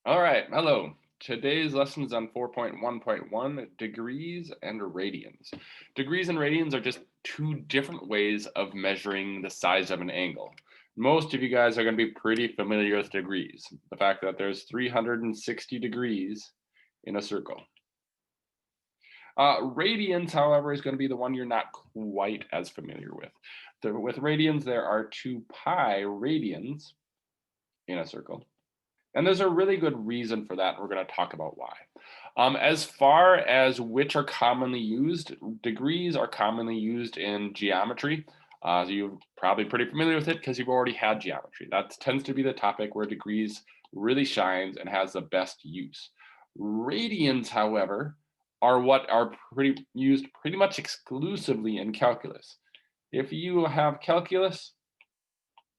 All right, hello. Today's lesson is on 4.1.1 degrees and radians. Degrees and radians are just two different ways of measuring the size of an angle. Most of you guys are going to be pretty familiar with degrees, the fact that there's 360 degrees in a circle. Radians, however, is going to be the one you're not quite as familiar with. With radians, there are 2 pi radians in a circle. And there's a really good reason for that. We're going to talk about why. As far as which are commonly used, degrees are commonly used in geometry. So you're probably pretty familiar with it because you've already had geometry. That tends to be the topic where degrees really shines and has the best use. Radians, however, are what are used pretty much exclusively in calculus. If you have calculus,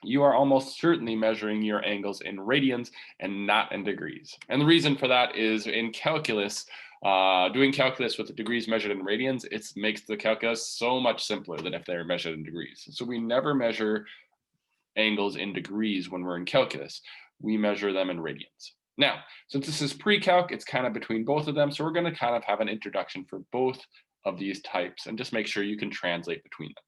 you are almost certainly measuring your angles in radians and not in degrees. And the reason for that is in calculus, doing calculus with the degrees measured in radians, it makes the calculus so much simpler than if they're measured in degrees. So we never measure angles in degrees when we're in calculus. We measure them in radians. Now, since this is pre-calc, it's kind of between both of them. So we're going to kind of have an introduction for both of these types and just make sure you can translate between them.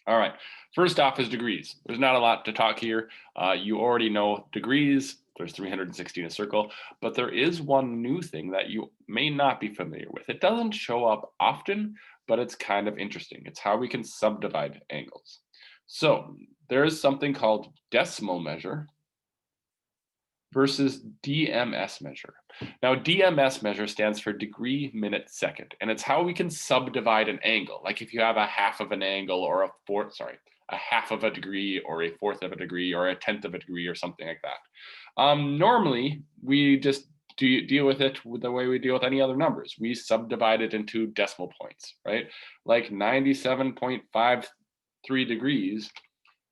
All right, first off is degrees. There's not a lot to talk here. You already know degrees. There's 360 in a circle, but there is one new thing that you may not be familiar with. It doesn't show up often, but it's kind of interesting. It's how we can subdivide angles. So there is something called decimal measure versus DMS measure. Now, DMS measure stands for degree, minute, second, and it's how we can subdivide an angle. Like if you have a half of an angle or a half of a degree or a fourth of a degree or a tenth of a degree or something like that. Normally, we just deal with it with the way we deal with any other numbers. We subdivide it into decimal points, right? Like 97.53 degrees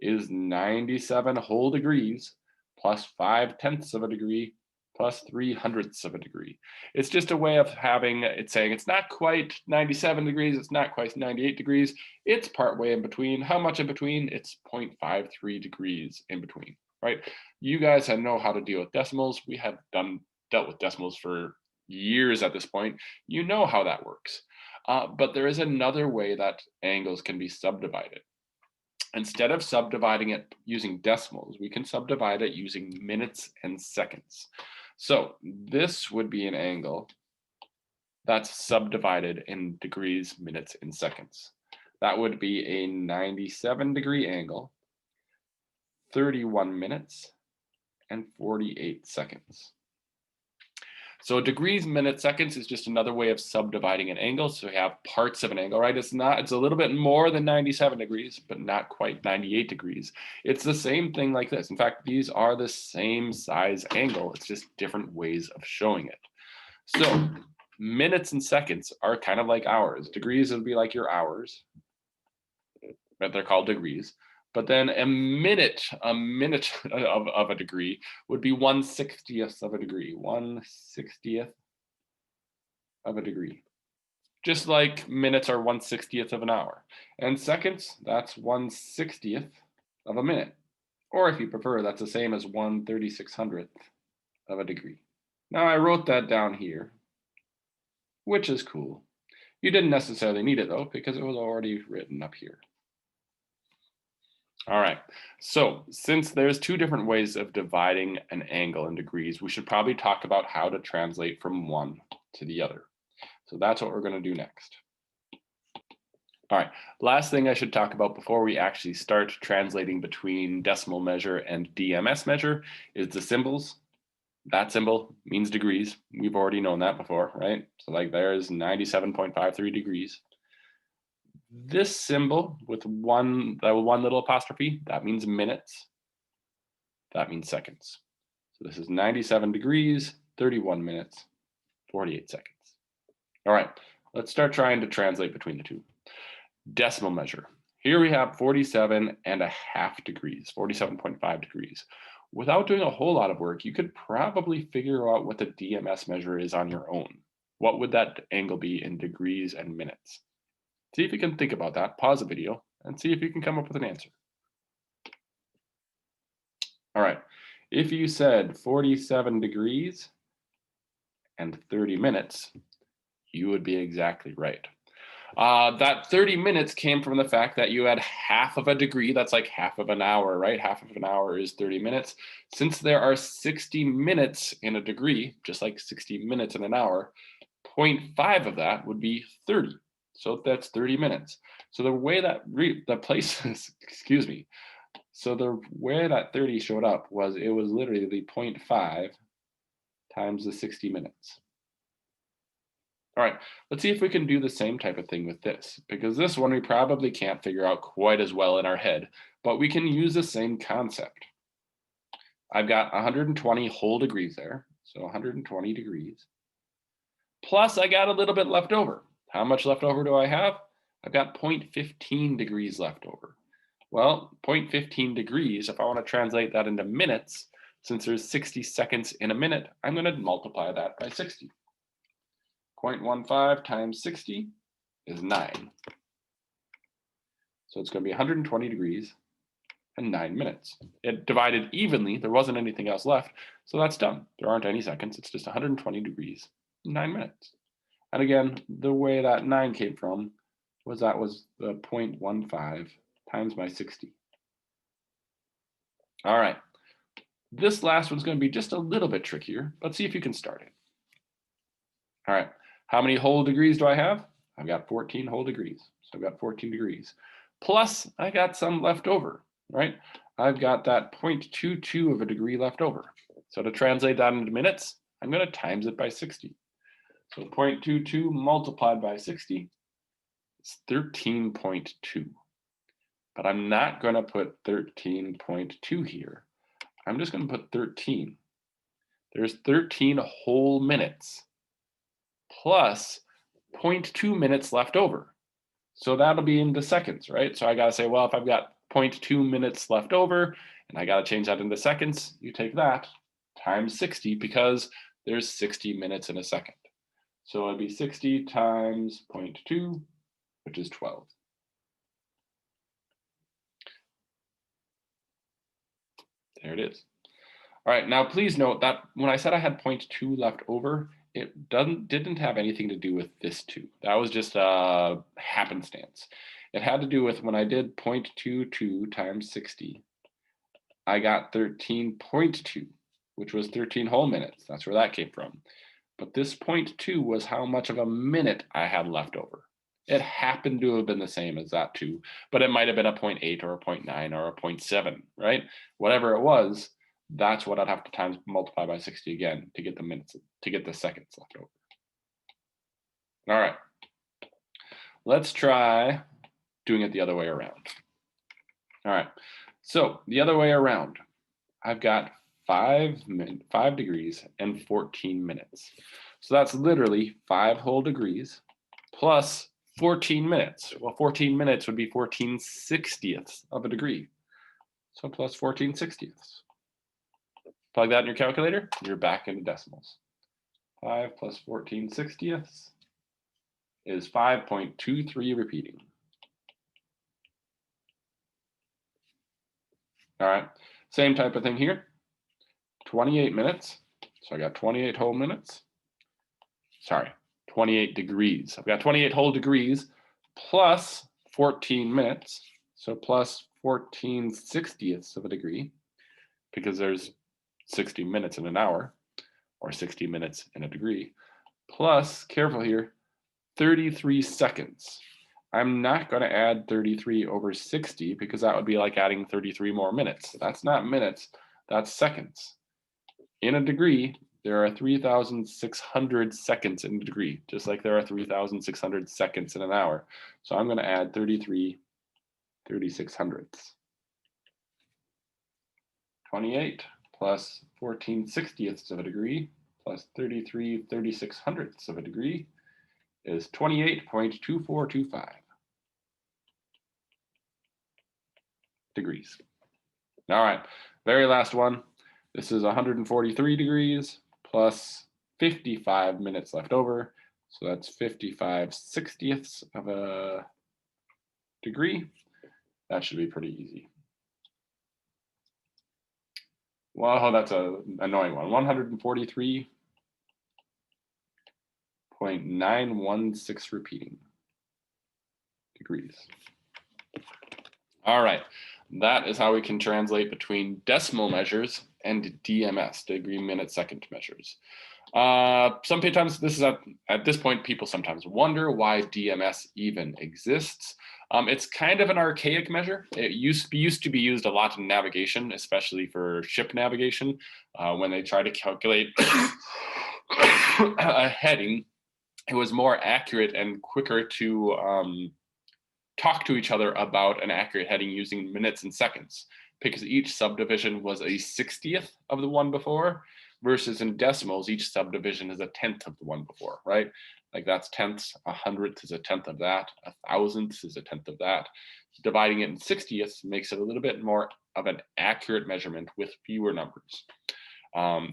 is 97 whole degrees plus 5/10ths of a degree plus 3/100ths of a degree. It's just a way of having it saying it's not quite 97 degrees, it's not quite 98 degrees, it's part way in between. How much in between? It's 0.53 degrees in between, right? You guys know how to deal with decimals. We have dealt with decimals for years at this point. You know how that works. But there is another way that angles can be subdivided. Instead of subdividing it using decimals, we can subdivide it using minutes and seconds. So this would be an angle that's subdivided in degrees, minutes, and seconds. That would be a 97-degree angle, 31 minutes, and 48 seconds. So degrees, minutes, seconds is just another way of subdividing an angle. So we have parts of an angle, right? It's a little bit more than 97 degrees, but not quite 98 degrees. It's the same thing like this. In fact, these are the same size angle. It's just different ways of showing it. So minutes and seconds are kind of like hours. Degrees would be like your hours, but they're called degrees. But then a minute of a degree would be 1/60th of a degree. 1/60th of a degree. Just like minutes are 1/60th of an hour. And seconds, that's 1/60th of a minute. Or if you prefer, that's the same as 1/3600th of a degree. Now I wrote that down here, which is cool. You didn't necessarily need it though, because it was already written up here. All right, so since there's two different ways of dividing an angle in degrees, we should probably talk about how to translate from one to the other. So that's what we're going to do next. All right, last thing I should talk about before we actually start translating between decimal measure and DMS measure is the symbols. That symbol means degrees. We've already known that before, right? So like there's 97.53 degrees. This symbol with one little apostrophe, that means minutes. That means seconds. So this is 97 degrees, 31 minutes, 48 seconds. All right, let's start trying to translate between the two. Decimal measure. Here we have 47.5 degrees, 47.5 degrees. Without doing a whole lot of work, you could probably figure out what the DMS measure is on your own. What would that angle be in degrees and minutes? See if you can think about that. Pause the video and see if you can come up with an answer. All right. If you said 47 degrees and 30 minutes, you would be exactly right. That 30 minutes came from the fact that you had half of a degree. That's like half of an hour, right? Half of an hour is 30 minutes. Since there are 60 minutes in a degree, just like 60 minutes in an hour, 0.5 of that would be 30. So that's 30 minutes. So the way that the places, excuse me. So the way that 30 showed up was it was literally the 0.5 times the 60 minutes. All right, let's see if we can do the same type of thing with this, because this one we probably can't figure out quite as well in our head, but we can use the same concept. I've got 120 whole degrees there, so 120 degrees. Plus I got a little bit left over. How much left over do I have? I've got 0.15 degrees left over. Well, 0.15 degrees, if I want to translate that into minutes, since there's 60 seconds in a minute, I'm going to multiply that by 60. 0.15 times 60 is 9. So it's going to be 120 degrees and 9 minutes. It divided evenly. There wasn't anything else left. So that's done. There aren't any seconds. It's just 120 degrees, 9 minutes. And again, the way that 9 came from was that was the 0.15 times my 60. All right. This last one's going to be just a little bit trickier, but see if you can start it. All right. How many whole degrees do I have? I've got 14 whole degrees. So I've got 14 degrees. Plus, I got some left over, right? I've got that 0.22 of a degree left over. So to translate that into minutes, I'm going to times it by 60. So 0.22 multiplied by 60 is 13.2. But I'm not going to put 13.2 here. I'm just going to put 13. There's 13 whole minutes plus 0.2 minutes left over. So that'll be into seconds, right? So I got to say, well, if I've got 0.2 minutes left over and I got to change that into seconds, you take that times 60 because there's 60 minutes in a second. So it'd be 60 times 0.2, which is 12. There it is. All right, now please note that when I said I had 0.2 left over, it didn't have anything to do with this 2. That was just a happenstance. It had to do with when I did 0.22 times 60, I got 13.2, which was 13 whole minutes. That's where that came from. But this 0.2 was how much of a minute I had left over. It happened to have been the same as that 2, but it might have been a 0.8 or a 0.9 or a 0.7, right? Whatever it was, that's what I'd have to times multiply by 60 again to get the minutes, to get the seconds left over. All right, let's try doing it the other way around. All right, so the other way around, I've got 5 degrees and 14 minutes. So that's literally 5 whole degrees plus 14 minutes. Well, 14 minutes would be 14/60ths of a degree. So plus 14/60ths. Plug that in your calculator, you're back into decimals. 5 plus 14/60ths is 5.23 repeating. All right, same type of thing here. 28 minutes. So I got 28 whole minutes. Sorry, 28 degrees. I've got 28 whole degrees plus 14 minutes. So plus 14/60ths of a degree, because there's 60 minutes in an hour, or 60 minutes in a degree, plus, careful here, 33 seconds. I'm not going to add 33 over 60 because that would be like adding 33 more minutes. That's not minutes, that's seconds. In a degree, there are 3,600 seconds in a degree, just like there are 3,600 seconds in an hour. So I'm going to add 33 3600ths. 28 plus 14/60ths of a degree plus 33 3600ths of a degree is 28.2425 degrees. All right, very last one. This is 143 degrees plus 55 minutes left over. So that's 55/60ths of a degree. That should be pretty easy. Well, that's an annoying one. 143.916 repeating degrees. All right, that is how we can translate between decimal measures and DMS, degree minute second measures. Sometimes this is at this point, people sometimes wonder why DMS even exists. It's kind of an archaic measure. It used to be used a lot in navigation, especially for ship navigation, when they try to calculate a heading. It was more accurate and quicker to talk to each other about an accurate heading using minutes and seconds, because each subdivision was a 60th of the one before, versus in decimals, each subdivision is a 10th of the one before, right? Like that's tenths, 100th is a 10th of that, 1,000th is a 10th of that. Dividing it in 60ths makes it a little bit more of an accurate measurement with fewer numbers.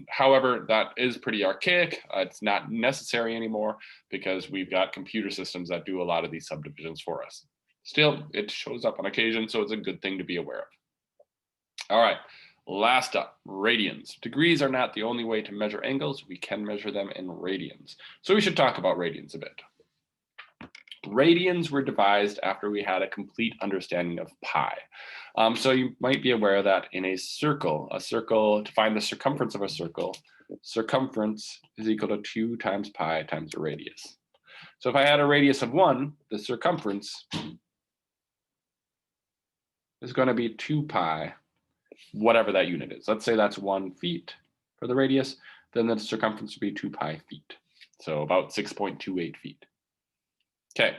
However, that is pretty archaic. It's not necessary anymore because we've got computer systems that do a lot of these subdivisions for us. Still, it shows up on occasion, so it's a good thing to be aware of. All right, last up, radians. Degrees are not the only way to measure angles. We can measure them in radians. So we should talk about radians a bit. Radians were devised after we had a complete understanding of pi. So you might be aware that in a circle, to find the circumference of a circle, circumference is equal to 2 times pi times the radius. So if I had a radius of 1, the circumference is going to be 2 pi, whatever that unit is. Let's say that's 1 feet for the radius, then the circumference would be 2 pi feet. So about 6.28 feet. Okay,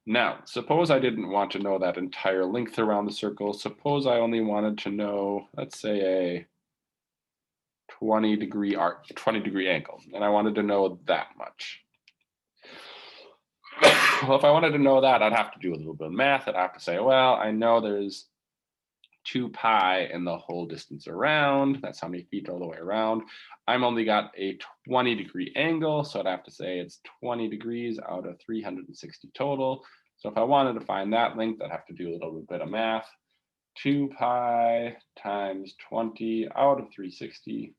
now suppose I didn't want to know that entire length around the circle. Suppose I only wanted to know, let's say a 20-degree angle, and I wanted to know that much. Well, if I wanted to know that, I'd have to do a little bit of math. I'd have to say, well, I know there's 2 pi in the whole distance around. That's how many feet all the way around. I'm only got a 20-degree angle, so I'd have to say it's 20 degrees out of 360 total. So if I wanted to find that length, I'd have to do a little bit of math. 2 pi times 20 out of 360.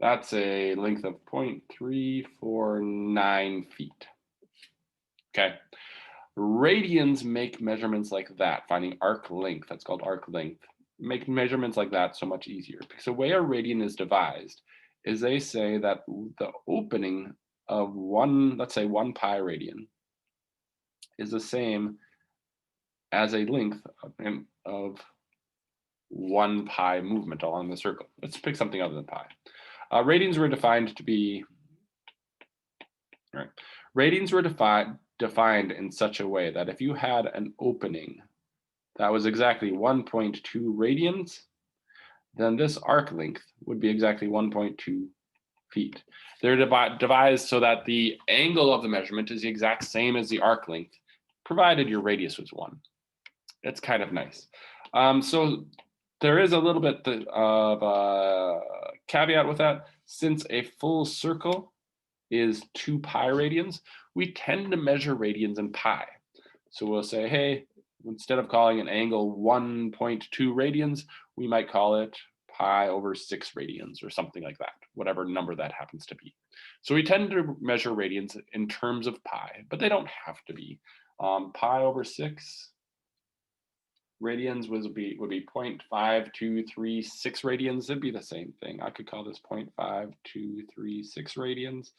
That's a length of 0.349 feet. Okay. Radians make measurements like that, finding arc length, that's called arc length, make measurements like that so much easier. Because the way a radian is devised is they say that the opening of let's say 1 pi radian is the same as a length of 1 pi movement along the circle. Let's pick something other than pi. Radians were defined to be, right? Radians were defined in such a way that if you had an opening that was exactly 1.2 radians, then this arc length would be exactly 1.2 feet. They're devised so that the angle of the measurement is the exact same as the arc length, provided your radius was 1. It's kind of nice. So there is a little bit of a caveat with that. Since a full circle is 2 pi radians, we tend to measure radians in pi. So we'll say, hey, instead of calling an angle 1.2 radians, we might call it pi over 6 radians or something like that, whatever number that happens to be. So we tend to measure radians in terms of pi, but they don't have to be. Pi over 6 radians would be 0.5236 radians. It'd be the same thing. I could call this 0.5236 radians.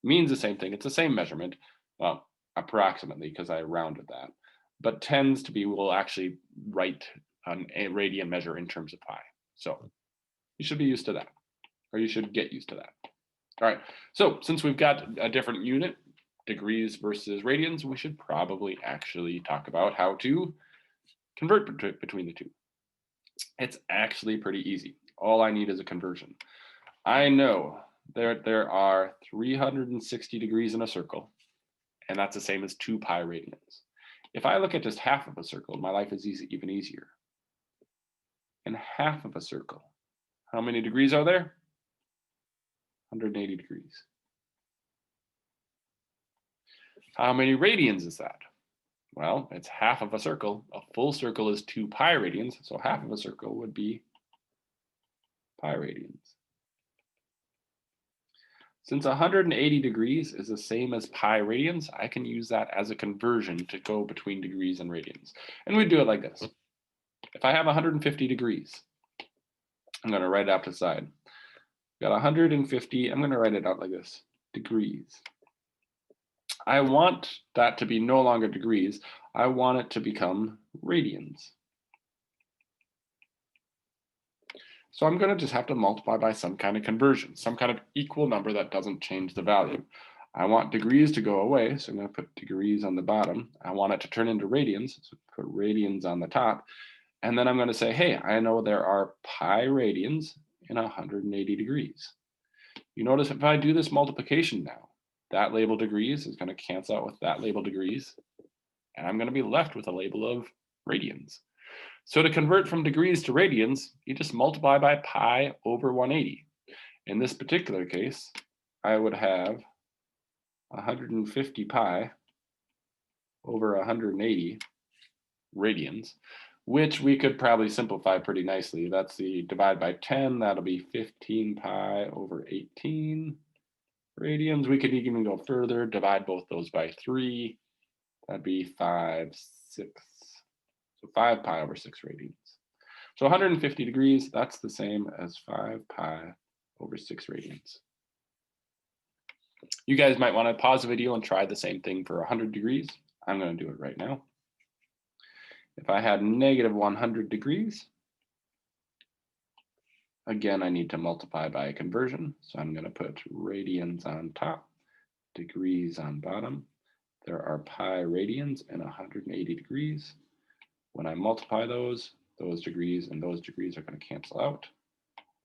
Means the same thing. It's the same measurement, well, approximately, because I rounded that, but tends to be, we'll actually write a radian measure in terms of pi. So you should be used to that, or you should get used to that. All right, so since we've got a different unit, degrees versus radians, we should probably actually talk about how to convert between the two. It's actually pretty easy. All I need is a conversion. I know there are 360 degrees in a circle, and that's the same as 2 pi radians. If I look at just half of a circle, my life is even easier. In half of a circle, how many degrees are there? 180 degrees. How many radians is that? Well, it's half of a circle. A full circle is 2 pi radians, so half of a circle would be pi radians. Since 180 degrees is the same as pi radians, I can use that as a conversion to go between degrees and radians. And we do it like this. If I have 150 degrees, I'm going to write it out to the side. Got 150, I'm going to write it out like this, degrees. I want that to be no longer degrees. I want it to become radians. So I'm going to just have to multiply by some kind of conversion, some kind of equal number that doesn't change the value. I want degrees to go away, so I'm going to put degrees on the bottom. I want it to turn into radians, so put radians on the top. And then I'm going to say, hey, I know there are pi radians in 180 degrees. You notice if I do this multiplication now, that label degrees is going to cancel out with that label degrees, and I'm going to be left with a label of radians. So to convert from degrees to radians, you just multiply by pi over 180. In this particular case, I would have 150 pi over 180 radians, which we could probably simplify pretty nicely. That's the divide by 10, that'll be 15 pi over 18 radians. We could even go further, divide both those by 3. That'd be 5, 6. So 5 pi over 6 radians. So 150 degrees, that's the same as 5 pi over 6 radians. You guys might want to pause the video and try the same thing for 100 degrees. I'm going to do it right now. If I had negative 100 degrees, again, I need to multiply by a conversion. So I'm going to put radians on top, degrees on bottom. There are pi radians in 180 degrees. When I multiply those degrees and those degrees are going to cancel out.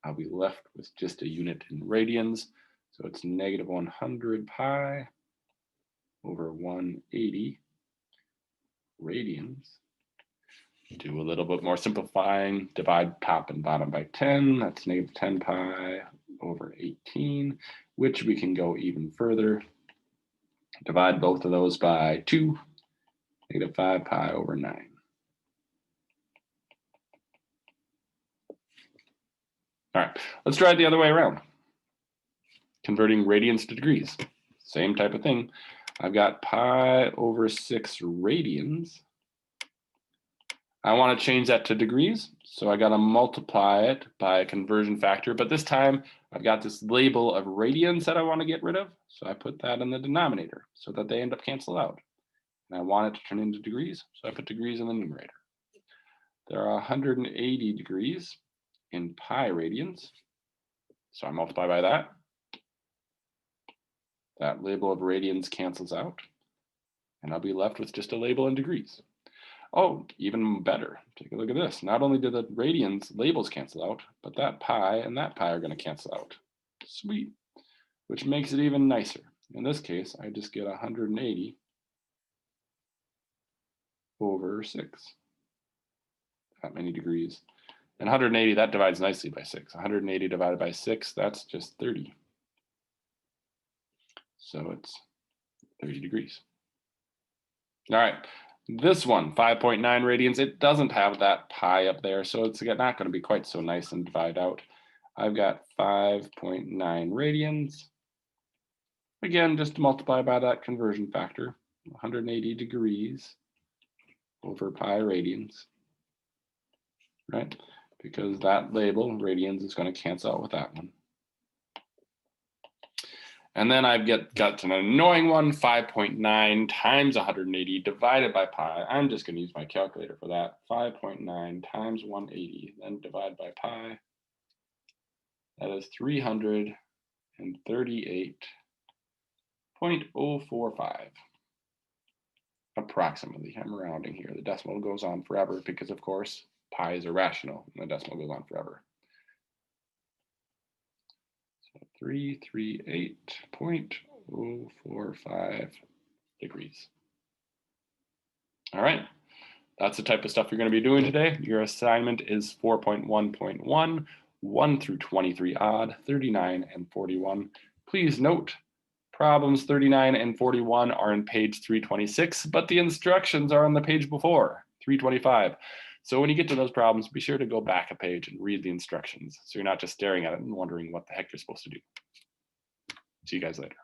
I'll be left with just a unit in radians. So it's negative 100 pi over 180 radians. Do a little bit more simplifying, divide top and bottom by 10. That's negative 10 pi over 18, which we can go even further. Divide both of those by 2, negative 5 pi over 9. All right, let's try it the other way around. Converting radians to degrees. Same type of thing. I've got pi over 6 radians. I want to change that to degrees, so I got to multiply it by a conversion factor, but this time I've got this label of radians that I want to get rid of, so I put that in the denominator so that they end up cancel out. And I want it to turn into degrees, so I put degrees in the numerator. There are 180 degrees in pi radians, so I multiply by that. That label of radians cancels out, and I'll be left with just a label in degrees. Oh, even better, take a look at this. Not only do the radians labels cancel out, but that pi and that pi are going to cancel out. Sweet, which makes it even nicer. In this case, I just get 180 over 6. That many degrees. And 180, that divides nicely by 6. 180 divided by 6, that's just 30. So it's 30 degrees. All right, this one, 5.9 radians, it doesn't have that pi up there, so it's not going to be quite so nice and divide out. I've got 5.9 radians. Again, just to multiply by that conversion factor, 180 degrees over pi radians, right? Because that label, radians, is going to cancel out with that one. And then I've got an annoying one, 5.9 times 180 divided by pi. I'm just going to use my calculator for that. 5.9 times 180, then divide by pi. That is 338.045. Approximately. I'm rounding here. The decimal goes on forever because, of course, pi is irrational and the decimal goes on forever. 338.045 degrees. All right, that's the type of stuff you're going to be doing today. Your assignment is 4.1.1, 1 through 23 odd, 39 and 41. Please note, Problems 39 and 41 are on page 326, but the instructions are on the page before, 325. So when you get to those problems, be sure to go back a page and read the instructions so you're not just staring at it and wondering what the heck you're supposed to do. See you guys later.